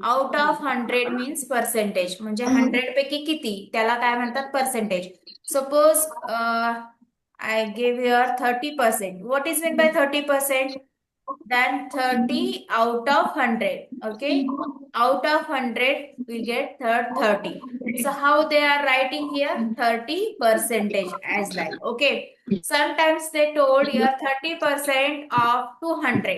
Out of 100 means percentage, म्हणजे 100 पैकी किती त्याला काय म्हणतात percentage. Suppose I give your 30%. What is mean by 30%? Then 30 out of 100. Okay. Out of 100, we get 30. So how they are writing here? 30 percentage as like. Okay. Sometimes they told here 30% of 200.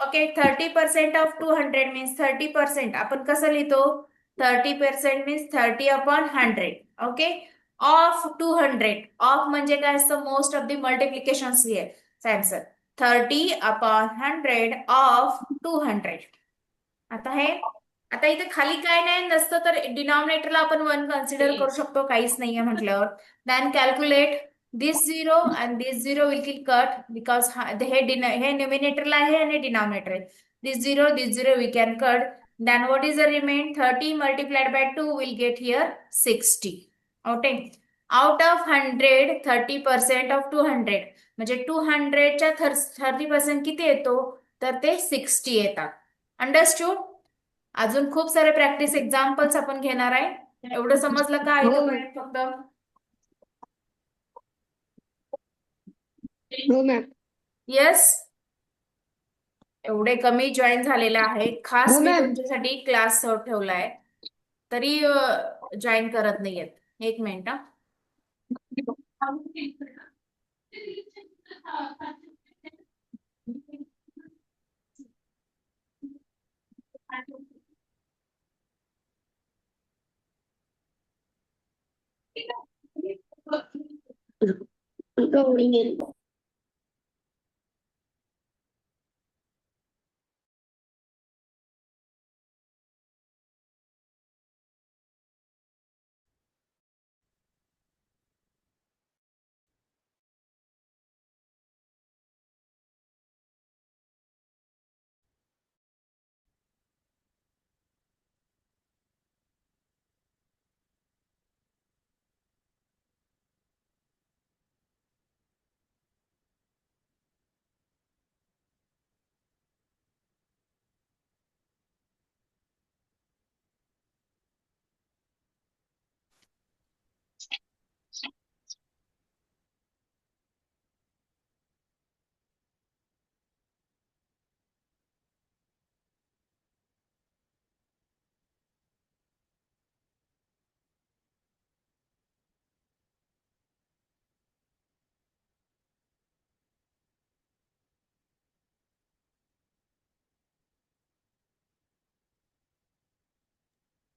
Okay. 30% of 200 means 30%. आपण कसं लिहितो? 30% means 30 upon 100. Okay. Of 200. Of म्हणजे काय असतं? Most of the multiplications here. Answer. 30 upon 100 of 200. आता इथे खाली काय नाही नसतं तर डिनॉमिनेटरला आपण 1 कन्सिडर करू शकतो, काहीच नाहीये म्हटल्यावर. Then calculate this 0 and this 0 will kill cut because हे न्युमिनेटरला आहे आणि डिनॉमिनेटर आहे. This 0 we can cut. Then what is the remain? 30 multiplied by 2 will get here 60. Okay. Out of 100 30% of 200 म्हणजे 200च्या 30% किती येतो? तर ते 60 येतात. अंडरस्टूड? अजून खूप सारे प्रॅक्टिस एक्झाम्पल्स आपण घेणार आहे. एवढं समजलं का इथपर्यंत फक्त? हो मॅम. येस. एवढे कमी जॉईन झालेले आहेत, खास हो मी मॅम. तुमच्यासाठी क्लास ठेवलाय तरी जॉईन करत नाहीयेत. एक मिनिट. गवळी गेली.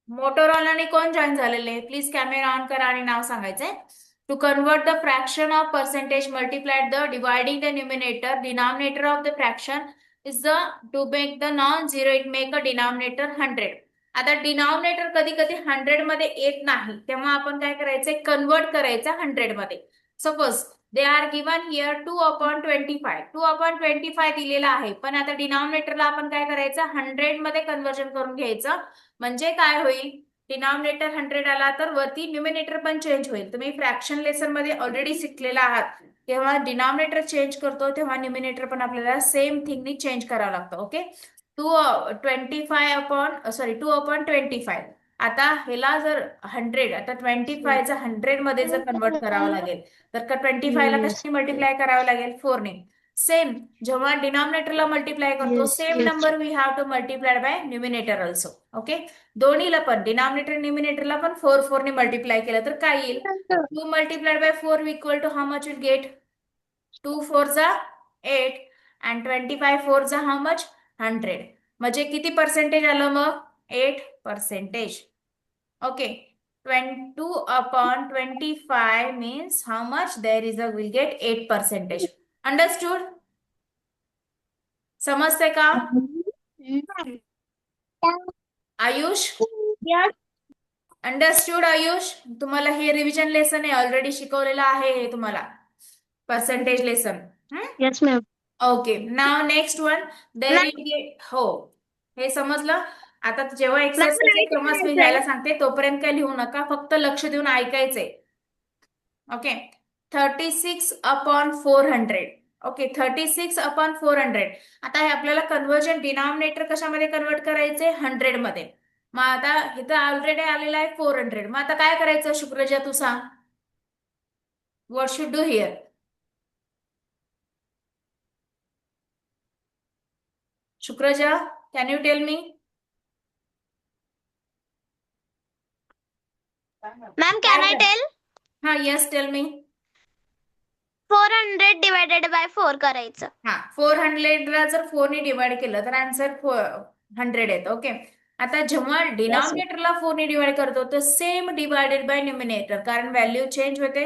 मोटोरोलाने कोण जॉईन झालेले? प्लीज कॅमेरा ऑन करा आणि नाव सांगायचंय. To convert the fraction of percentage multiplied the dividing the numerator denominator of the fraction is the to make the non zero it make a denominator 100. आता denominator कधी कधी 100 मध्ये येत नाही, तेव्हा आपण काय करायचंय? कन्वर्ट करायचं 100 मध्ये. Suppose they are given here 2/25. 2/25 दिलेला आहे, पण आता डिनॉमिनेटरला आपण काय करायचं? 100 मध्ये कन्वर्जन करून घ्यायचं. म्हणजे काय होईल? डिनॉमिनेटर 100 आला तर वरती न्युमिनेटर पण चेंज होईल. तुम्ही फ्रॅक्शन लेसन मध्ये ऑलरेडी शिकलेला आहात. तेव्हा डिनॉमिनेटर चेंज करतो तेव्हा न्युमिनेटर पण आपल्याला सेम थिंगनी चेंज करावं लागतं. ओके. 2/25. आता ह्याला जर 100, आता 25चा 100 मध्ये जर कन्वर्ट करावं लागेल तर 25ला कशाने मल्टिप्लाय करावं लागेल? 4 ने. सेम जेव्हा डिनॉमिनेटरला मल्टिप्लाय करतो same number we have to multiply by numerator also. Okay. दोन्हीला पण डिनॉमिनेटर न्युमिनेटरला पण 4 ने मल्टिप्लाय केलं तर काय येईल? 2 multiplied by 4 equal to how much will get? 2 4 जा 8 अँड 25 4 जा हाऊ मच? 100. म्हणजे किती पर्सेंटेज आलं मग? 8%. Okay. 2/25 means how much? There is a will get 8%. Understood? समजते का आयुष? अंडरस्टूड आयुष? तुम्हाला हे रिव्हिजन लेसन आहे, ऑलरेडी शिकवलेलं आहे हे तुम्हाला percentage lesson. Yes ma'am. Okay. Now next one. हो, हे समजलं. आता जेव्हा एक्सरसाइजचे क्रमच मी घ्यायला सांगते तोपर्यंत काय लिहू नका, फक्त लक्ष देऊन ऐकायचंय. ओके. 36/400. ओके 36/400. आता हे आपल्याला कन्व्हर्जन डिनॉमिनेटर कशामध्ये कन्वर्ट करायचे 100 मध्ये. मग आता इथं ऑलरेडी आलेला आहे 400. मग आता काय करायचं शुक्रजा तू सांग. What should do here. Shukraja can you tell me. Ma'am can I tell? हा yes tell me. 400 divided by 4 करायचं. हा 400 ला जर 4 ने डिवाइड केलं तर आन्सर 100 येतं. ओके. आता जेव्हा डिनॉमिनेटरला 4 ने डिवाइड करतो तर सेम डिवायडेड बाय न्यूमिनेटर, कारण व्हॅल्यू चेंज होते.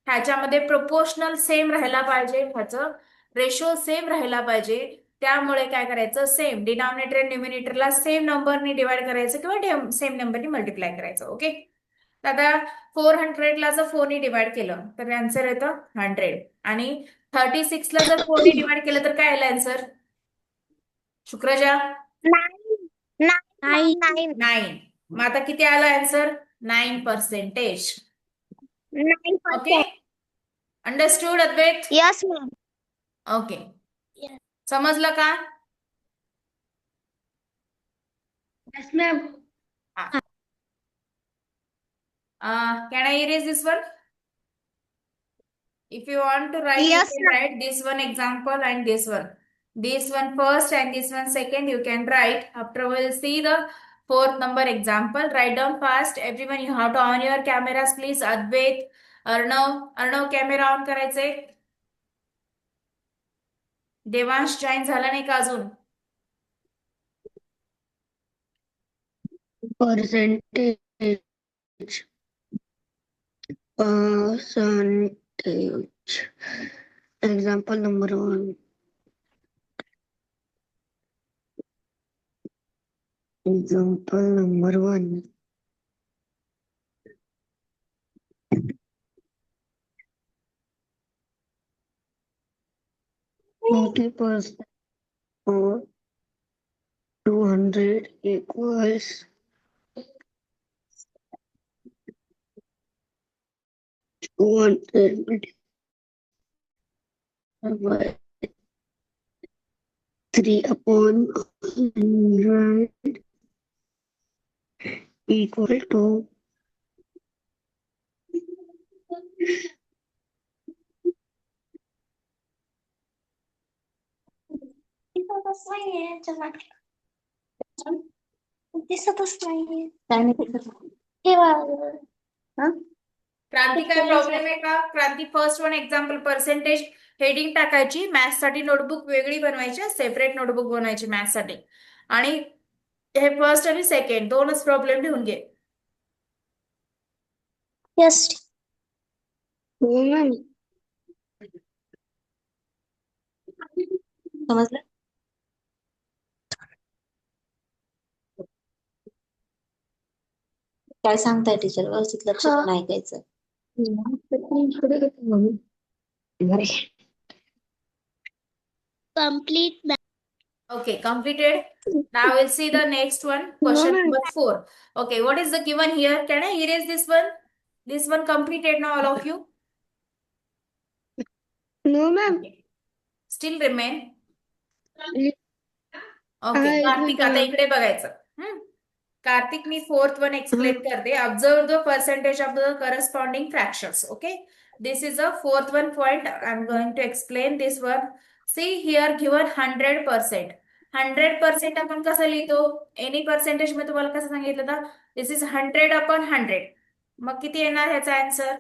ह्याच्यामध्ये प्रोपोर्शनल सेम राहायला पाहिजे, ह्याचं रेशो सेम राहायला पाहिजे. त्यामुळे काय करायचं सेम डिनॉमिनेटर न्यूमिनेटरला सेम नंबरने डिवाइड करायचं किंवा सेम नंबरने मल्टिप्लाय करायचं. ओके. आता 400 ला जर 4 ने डिवाइड केलं तर आन्सर येतं 100. आणि 36 ला जर 4 ने डिवाइड केलं तर काय आलं आन्सर शुक्रजा. 9. 9. मग आता किती आला answer 9%. Okay. Understood Advait. Yes ma'am. Okay. समजलं का. Yes ma'am. Can I erase this one. If you want to write, Yes, you can write this one example and this one. This one first and this one second you can write. After we'll see the fourth number example. Write down fast. Everyone you have to on your cameras please. Advait, Arnav camera on करायचे. Devansh join झाला नाही का अजून. Percentage. Example number 1. Example number 1. 40% or 200 equals 200 by 3/100 equal to दिसतच नाहीये. क्रांती काय problem आहे का. Kranti first one example percentage heading टाकायची. मॅथ्स साठी नोटबुक वेगळी बनवायची, सेपरेट नोटबुक बनवायची मॅथ्स साठी. आणि हे फर्स्ट आणि सेकंड दोनच प्रॉब्लेम लिहून घे. यस. हो मॅम. समजलं. काय सांगताय टीचर व्यवस्थित लक्ष देऊन ऐकायचं. Complete. Okay, completed. Now we'll see the next one. Question number 4. Okay, what is the given here? Can I erase this one? This one completed now, all of you? No ma'am. Still remain. Okay, Kartik आता इकडे बघायचं. कार्तिक मी fourth one explain करते. Observe the percentage of the corresponding fractions. Okay. This is a fourth one point. I'm going to explain this one. See here given 100%. 100% आपण कसं लिहितो. Any percentage मध्ये तुम्हाला कसं सांगितलं होतं. दिस इज 100/100. मग किती येणार ह्याचा आन्सर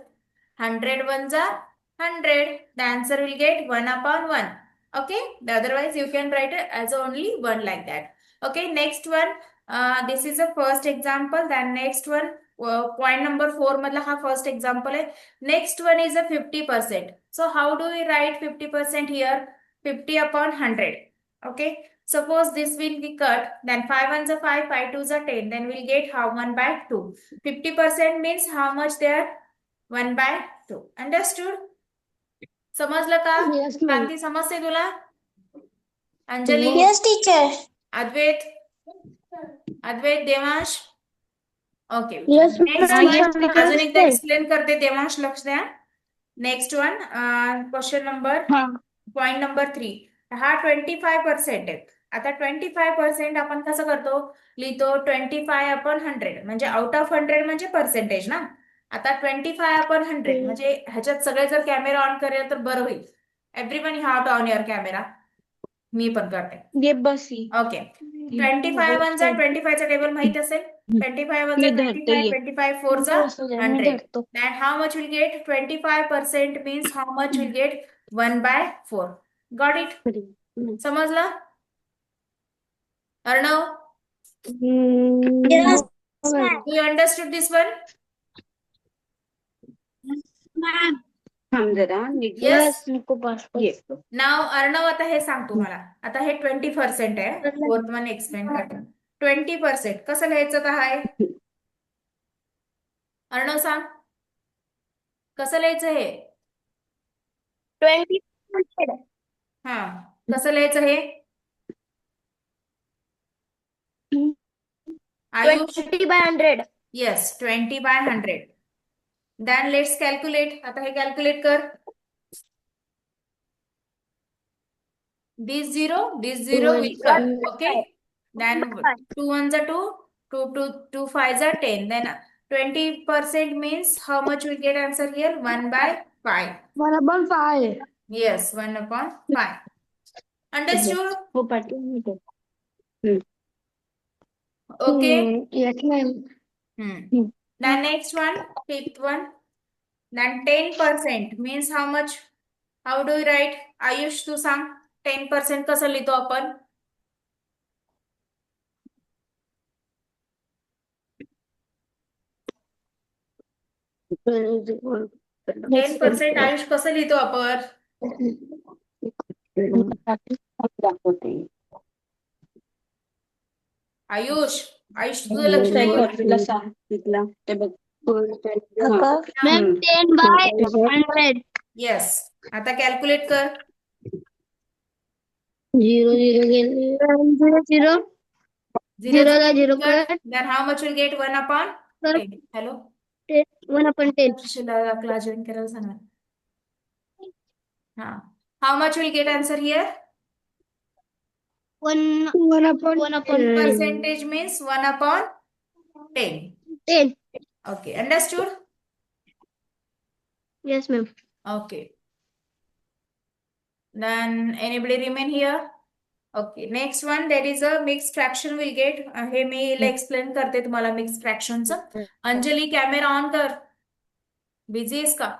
100 1 जा 100. The answer will get 1/1. Okay. Otherwise you can write it as only 1 like that. Okay. Next one. This is a first example. Then next one. Point number 4 madla ha first example hai. Next one is a 50%. So how do we write 50% here? 50/100. Okay. Suppose this will be cut. Then 5 1s are 5, 5 2s are 10. Then we'll get how 1/2. 50% means how much there? 1/2. Understood? समजलं का. Yes, ma'am. Kranti समजते तुला. Anjali. Yes teacher. Advait. Devansh. Okay. Yes, next ma'am. One अजून एकदा explain करते. देवांश लक्ष द्या. Next one question number point number 3. हा 25% आहे. आता 25% आपण कसं करतो, लिहितो 25/100, म्हणजे आउट ऑफ 100 म्हणजे पर्सेंटेज ना. आता 25/100 म्हणजे ह्याच्यात सगळे जर कॅमेरा ऑन करेल तर बरं होईल. Everyone you have to on your camera. मी पण करते. ये बसी ओके. 25 वन जा 25चा टेबल माहित असेल. 25 वन जा मी धरते 25, ये. 25 फोर जा 100. Then how much will get 25% means how much will get 1/4. Got it? समजलं? Arnav, Yes, do you understood this one? ma'am. थांब जरा Yes. नको बस ये. नाव अर्णव, आता हे सांग तुम्हाला. आता हे 20% आहे. फोर्थ वन एक्सप्लेन करतो. 20% कसं लिहायचं का हाय? अर्णव सांग, कसं लिहायचं हे? 20. हा, कसं लिहायचं हे? Ayush? 20/100. Yes, 20/100. Then let's calculate. आता हे कॅल्क्युलेट कर. This zero will cut. Okay. Then 2 ones are 2, 2 5s are 10. Then 20% means how much we get answer here? 1/5. 1/5. Yes, 1/5. Understood? हो पाठवून. Okay. Yes, ma'am. Then next one, fifth one. Then 10% means how much? How do you write? Ayush, तू सांग. 10% कसं लिहितो आपण? 10% आयुष कसं लिहितो आपण? दाखवते. आयुष, आयुष तुझं लक्ष नाही. तुला सांग तिथला ते बघ. Ma'am, 10/100. येस. आता कॅल्क्युलेट कर. 0 0 गेले. 0 0 0 ला 0 cut. cut. Then how much will get 1/10? Hello? 1/10. शिलाला join करायला सांगा. हा. How much will get answer here? 1/10. Percentage means 1/10. 10. Okay, understood? Yes, ma'am. Okay. Then anybody remain here? Okay. Next one, there is a mixed fraction will get. हे मी explain करते तुम्हाला mix फ्रॅक्शनचं. Anjali, camera on कर. Busy आहेस का?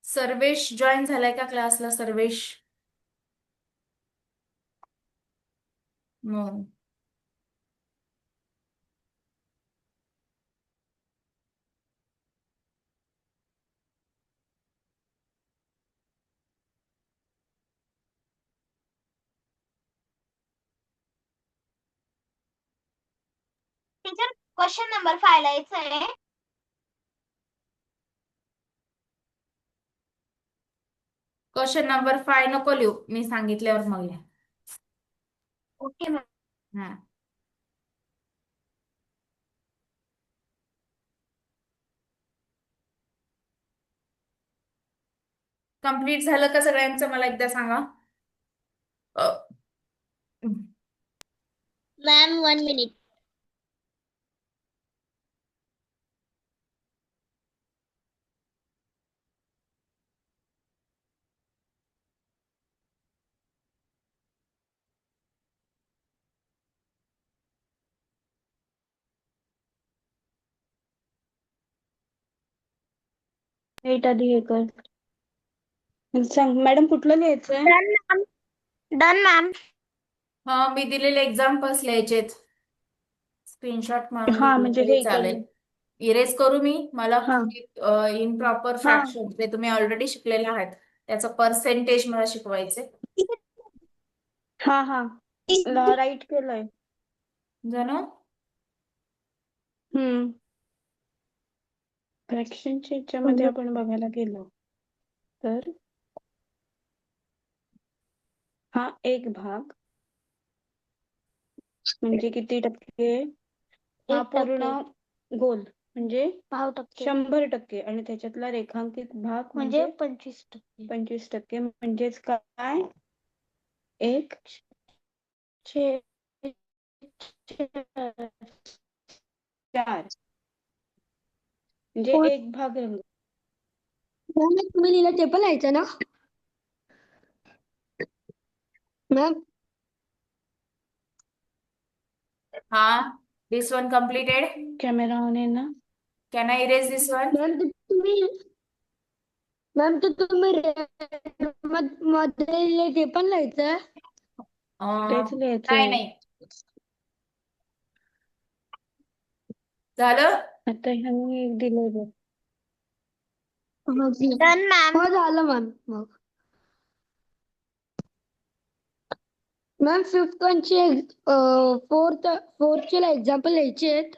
Sarvesh join झालाय का क्लासला? Sarvesh? No. Teacher, question number 5 ला यायचं आहे. क्वेश्चन नंबर 5 नको लिहू, मी सांगितल्यावर मग लिहा. Okay ma'am. हा. कम्प्लीट झालं का सगळ्यांचं मला एकदा सांगा. Ma'am 1 minute. वेट आधी हे कर. सांग मॅडम कुठलं लिहायचंय? Done, ma'am. Done, ma'am. हा मी दिलेले एक्झाम्पल्स लिहायचेत. स्क्रीनशॉट मारून हा घेतले म्हणजे तरी हे चालेल. करून. इरेज करू मी. मला हा इनप्रॉपर हा फ्रॅक्शन जे तुम्ही ऑलरेडी शिकलेले आहात त्याचं पर्सेंटेज मला शिकवायचे. हा हा राईट केलंय. जणू फ्रॅक्शनच्या ह्याच्यामध्ये आपण बघायला गेलो तर हा एक भाग म्हणजे किती टक्के? हा 1% पूर्ण गोल म्हणजे 5% 100% आणि त्याच्यातला रेखांकित भाग म्हणजे म्हणजे 25%. 25%. म्हणजेच काय? एक छेद 4 म्हणजे एक भाग रंग. तुम्ही लिहिलं ते पण लिहायचं ना मॅम? हा दिस वन कम्प्लीटेड. कॅमेरा ऑन आहे ना can I erase this one? Ma'am ते तुम्ही मध्ये लिहिले ते पण लिहायचं? तेच नाही लिहायचंय. नाही झालं. आता ह्यांनी एक दिलंय बघ. Done, ma'am. हो झालं मॅम. मग मॅम फिफ्थ वनचे फोर्थचे एक्झाम्पल लिहायचे आहेत.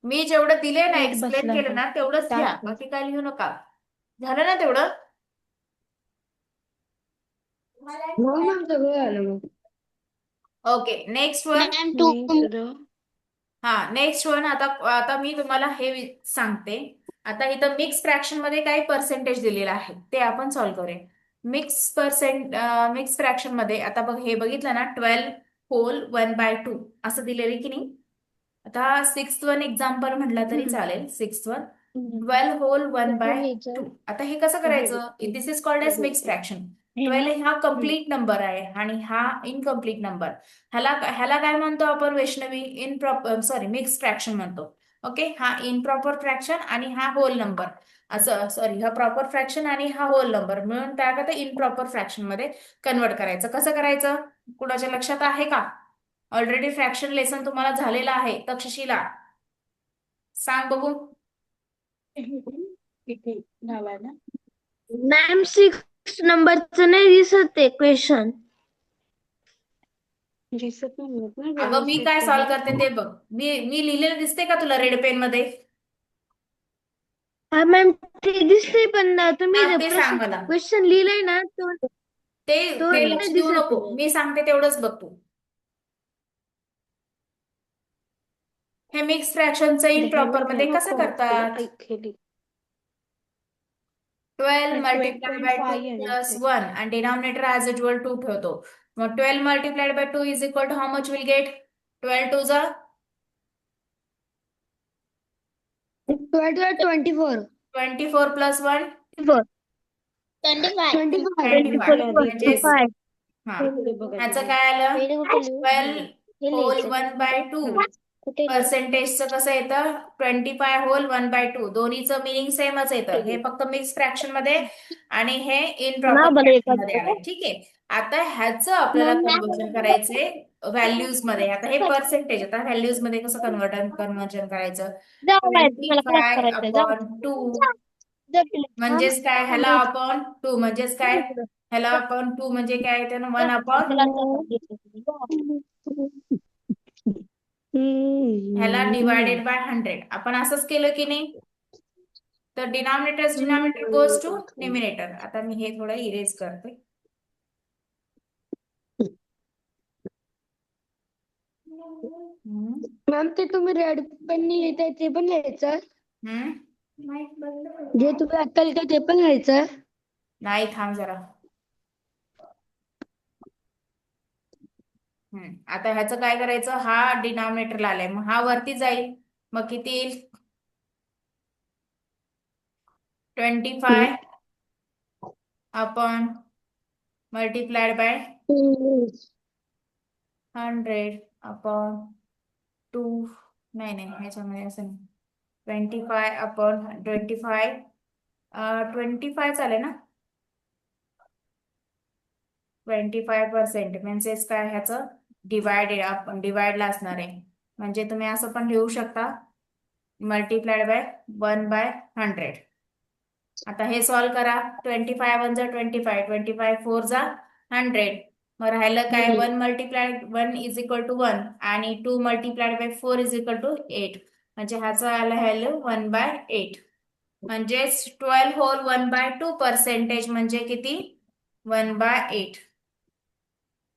मी जेवढं दिले ना नीट एक्सप्लेन बसलाय केलं का? ना तेवढंच लिहा. टास्क बाकी काय लिहू नका. झालं ना तेवढं? हो मॅम सगळं झालं मग. Okay next one. Ma'am, मी सुद्धा हा नेक्स्ट वन. आता आता मी तुम्हाला हे सांगते. आता इथं मिक्स फ्रॅक्शन मध्ये काही पर्सेंटेज दिलेलं आहे ते आपण सॉल्व्ह करूया. मिक्स फ्रॅक्शन मध्ये आता बघ हे बघितलं ना 12 होल 1/2 असं दिलेलं आहे की नाही. आता सिक्स्थ वन एक्झाम्पल म्हटलं तरी चालेल. Sixth one 12 whole 1/2. आता हे कसं करायचं? This is called as mix fraction. 12 हा कम्प्लीट नंबर आहे आणि हा इनकम्प्लीट नंबर. ह्याला ह्याला काय म्हणतो आपण Vaishnavi? Improper sorry mix fraction म्हणतो. ओके हा इनप्रॉपर फ्रॅक्शन आणि हा होल नंबर असं सॉरी हा प्रॉपर फ्रॅक्शन आणि हा होल नंबर मिळून काय करतं इनप्रॉपर फ्रॅक्शन मध्ये कन्वर्ट करायचं. कसं करायचं? कुणाच्या लक्षात आहे का? ऑलरेडी फ्रॅक्शन लेसन तुम्हाला झालेलं आहे. तक्षशिला सांग बघू. किती नावाला मॅम 6 नंबरचं नाही दिसत आहे क्वेश्चन. दिसत नाही ना अगं मी व्यवस्थित काय सॉल्व्ह त्याला. करते ते बघ. मी लिहिलेलं दिसते का तुला रेड पेन मध्ये? हा मॅम ते दिसते पण तुम्ही हा जे ते सांग मला. क्वेश्चन लिहिलंय ना तो ते तो ते नाही लक्ष देऊ दिसत नको. आहे. मी सांगते तेवढंच बघ तू. हे मिक्स फ्रॅक्शनचं इनप्रॉपर मध्ये कसं करतात? ऐकली 12 मल्टिप्लाय बाय 2 12.5 आहे ना प्लस ते. 1 आणि डिनॉमिनेटर ॲज युजल 2 ठेवतो. मग 12 multiplied by 2 is equal to how much will get? 12 two जा 24 24 प्लस 1 25. 25 म्हणजेच 25. हा हे बघा ह्याचं दिलंय. काय आलं? वेळ कुठे लिहू? 12 हे होल लिहायचं. 1/2 कुठे लिहू? पर्सेंटेजचं कसं येतं? 25 होल 1/2 दोन्हीचं मिनिंग सेमच येतं. हे फक्त मिक्स फ्रॅक्शन मध्ये आणि हे नाव इनप्रॉपर बरं फ्रॅक्शन मध्ये एखादं. आलंय. ठीक आहे. आता ह्याचं आपल्याला कन्वर्जन करायचंय व्हॅल्यूज मध्ये. आता हे पर्सेंटेज आता व्हॅल्यूज मध्ये कसं कन्वर्जन करायचं? जाऊ बाहेर तुम्हाला क्लास 25 करायचा जाऊ. अपॉन 2 जा पिले. म्हणजेच काय? ह्याला अपॉन 2 म्हणजेच काय? ह्याला अपॉन 2 म्हणजे काय? त्यानं 1 अपॉन ह्याला डिवायडेड बाय 100. आपण असंच केलं की नाही? तर डिनॉमिनेटर गोज टू न्यूमिनेटर. आता मी हे थोडं इरेज करते. हम्म. मॅम ते तुम्ही रेड पेननी लिहिताय ते पण लिहायचं हम्म. जे तुम्ही आता लिहिताय ते पण लिहायचं नाही, थांब जरा. आता ह्याचं काय करायचं, हा डिनॉमिनेटरला आलाय, मग हा वरती जाईल, मग किती येईल? 25 अपॉन मल्टिप्लाइड बाय 100 अपॉन 2. नाही नाही, ह्याच्यामध्ये असं नाही. 25 अपॉन 25. 25 चालेल ना? 25% म्हणजेच काय, ह्याचं आपण डिवाइडला असणार आहे. म्हणजे तुम्ही असं पण लिहू शकता, मल्टिप्लाइड बाय 1/100. आता हे सॉल्व करा. 25 1 जा 25, 25 4 जा 100. मग राहिलं काय, 1 मल्टिप्लाइड 1 इज इक्वल टू 1 आणि 2 multiplied by 4 is equal to 8. म्हणजे ह्याचं आलं व्हॅल्यू 1/8. म्हणजेच 12 होल 1/2% म्हणजे किती? 1/8.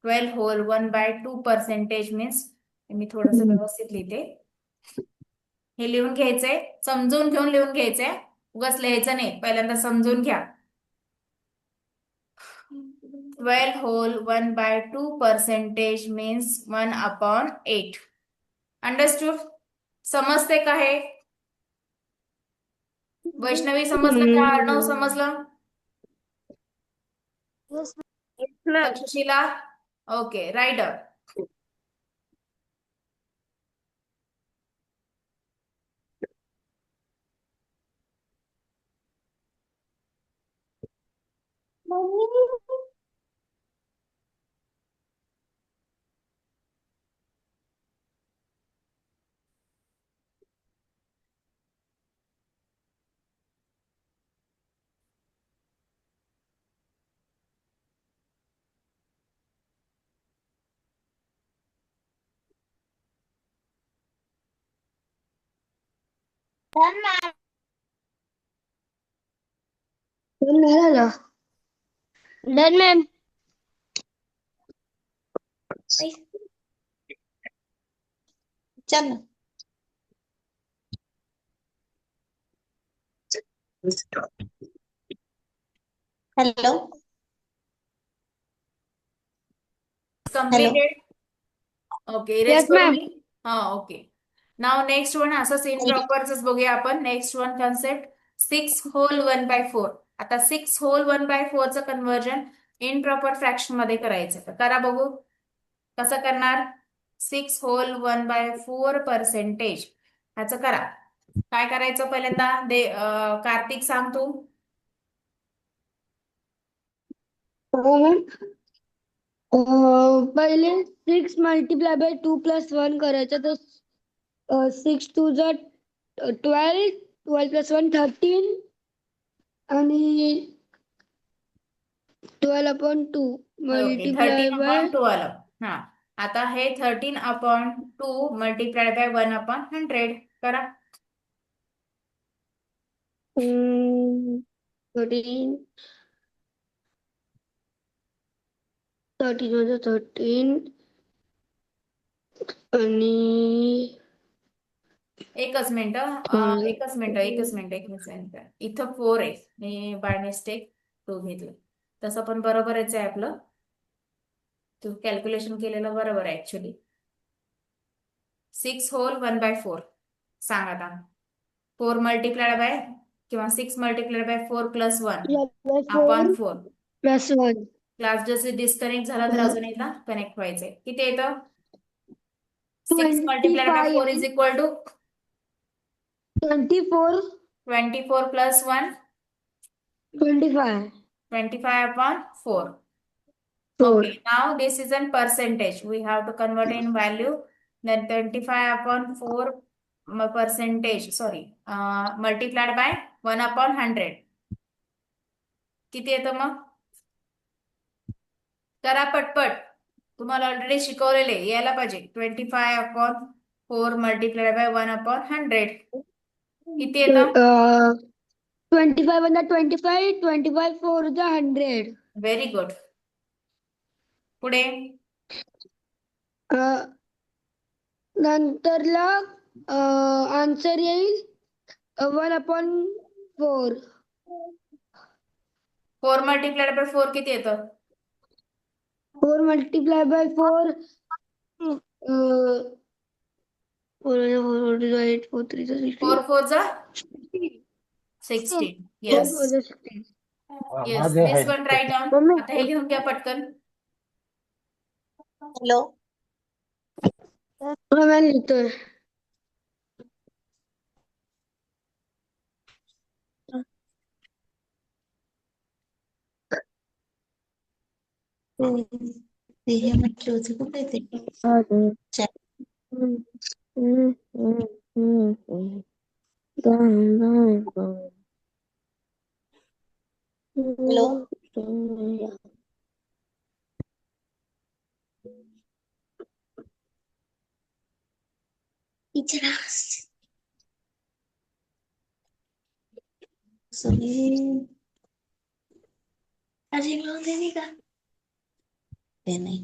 12 होल 1/2% मीन्स, मी थोडस व्यवस्थित लिहिते. हे लिहून घ्यायचंय, समजून घेऊन लिहून घ्यायचंय, उगाच लिहायचं नाही, पहिल्यांदा समजून घ्या. 12 होल 1/2% मीन्स 1/8. अंडरस्टूड? समजते का हे? वैष्णवी समजलं का? अर्णव समजलं? Takshashila? Okay, right up. Done ma'am. चल. Hello. Completed. Okay, erase Yes, करू ma'am. मी? हा, ओके. नाव नेक्स्ट वन असंच इम्प्रॉपरच बघूया आपण. Next one concept 6 whole 1/4. आता 6 होल 1/4 चं कन्वर्जन इम्प्रॉपर फ्रॅक्शन मध्ये करायचं. तर करा बघू कसं करणार. 6 होल 1/4% ह्याचं करा. काय करायचं पहिल्यांदा, कार्तिक सांग तू. हो मॅम. पहिले 6 मल्टिप्लाय बाय 2 + 1 करायचं, तर 6 2 जा 12, 12 + 1 13 आणि 12/2 ओके, मल्टिप्लाय बाय 13/12. हा, आता हे 13/2 मल्टिप्लाइड बाय 1/100 करा. 13 13 13 आणि एकच मिनिट, एकच मिनिट, एकच मिनिट, एकच मिनिट. इथं 4 आहे, मी बाय मिस्टेक 2 घेतलं. तसं पण बरोबरच आहे आपलं, तू कॅल्क्युलेशन केलेलं बरोबर आहे ऍक्च्युली. 6 होल 1/4 सांग आता. 4 मल्टिप्लाइड बाय किंवा 6 मल्टिप्लाइड बाय 4 + 1 अपॉन 4. +1 क्लास जसे डिस्कनेक्ट झाला तर अजून एकदा कनेक्ट व्हायचंय. किती येतं? 6 multiplied by 4 is 25 equal to 24 24 + 1 25 25/4. 4 Okay, now this is in percentage. We have to convert in value. Then 25/4 percentage, sorry, multiplied by 1/100. किती येतं मग? करा पटपट. तुम्हाला ऑलरेडी शिकवलेले यायला पाहिजे. 25/4 मल्टिप्लाइड बाय 1/100 किती येतं? 25 1 25 25 4 100. Very good. पुढे नंतरला आन्सर येईल 1/4. 4 मल्टिप्लाइड बाय 4 किती येतं? 4 multiplied by 4 4 8 4 3 4 16. 4 जा 16. 4 येस 4 16. येस, दिस वन राईट डाऊन. मम्मी आता हे लिहून घ्या पटकन. हॅलो. मॅम लिहितोय. ते हे म्हटलं होतं कुठे ते Chat. हॅलो. टीचर अरे दे नाही का ते नाही.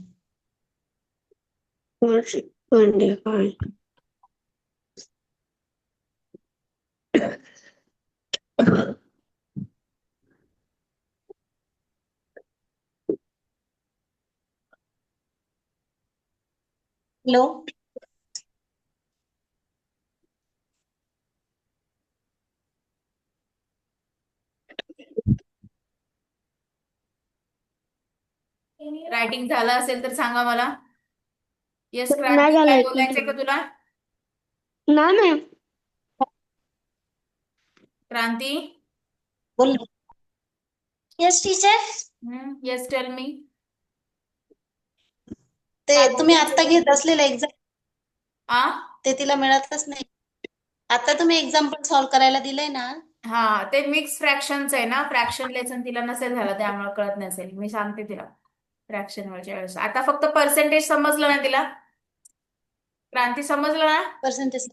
25. हॅलो. रायटिंग झालं असेल तर सांगा मला. येस नाही क्रांती, काय झालंय. बोलायचंय का तुला? नाही मॅम. क्रांती. बोल. Yes teacher. येस टेल मी. ते काय तुम्ही बोलायचंय आता का घेत तुला? असलेलं एक्झाम आ ते तिला मिळतच नाही. आता तुम्ही एक्झाम्पल सॉल्व्ह करायला दिलंय ना. हा, ते मिक्स फ्रॅक्शनच आहे ना. फ्रॅक्शन लेसन तिला नसेल झालं, त्यामुळे कळत नसेल. मी सांगते तिला फ्रॅक्शन वरच्या वेळेस. आता फक्त पर्सेंटेज समजलं ना तिला? क्रांती समजलं ना? पर्सेंटेज.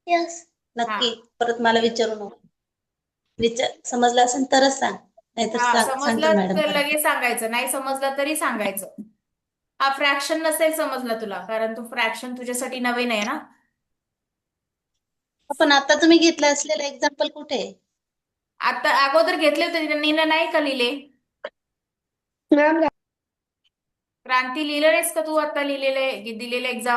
यस. हा नक्की परत मला विचारू नको. समजलं असेल तरच सांग, नाहीतर हा, सांगते समजलं मॅडम तर परत. लगेच सांगायचं, नाही समजलं तरी सांगायचं. हा फ्रॅक्शन नसेल समजला तुला, कारण तो फ्रॅक्शन तुझ्यासाठी नवीन आहे ना. पण आता तुम्ही घेतलं असलेलं एक्झाम्पल कुठे आहे? आता अगोदर घेतले होते त्यांनी, नाही का लिहिले? मॅम क्रांती लिहिलं नाहीस का तू आता दिलेले एक्झाम?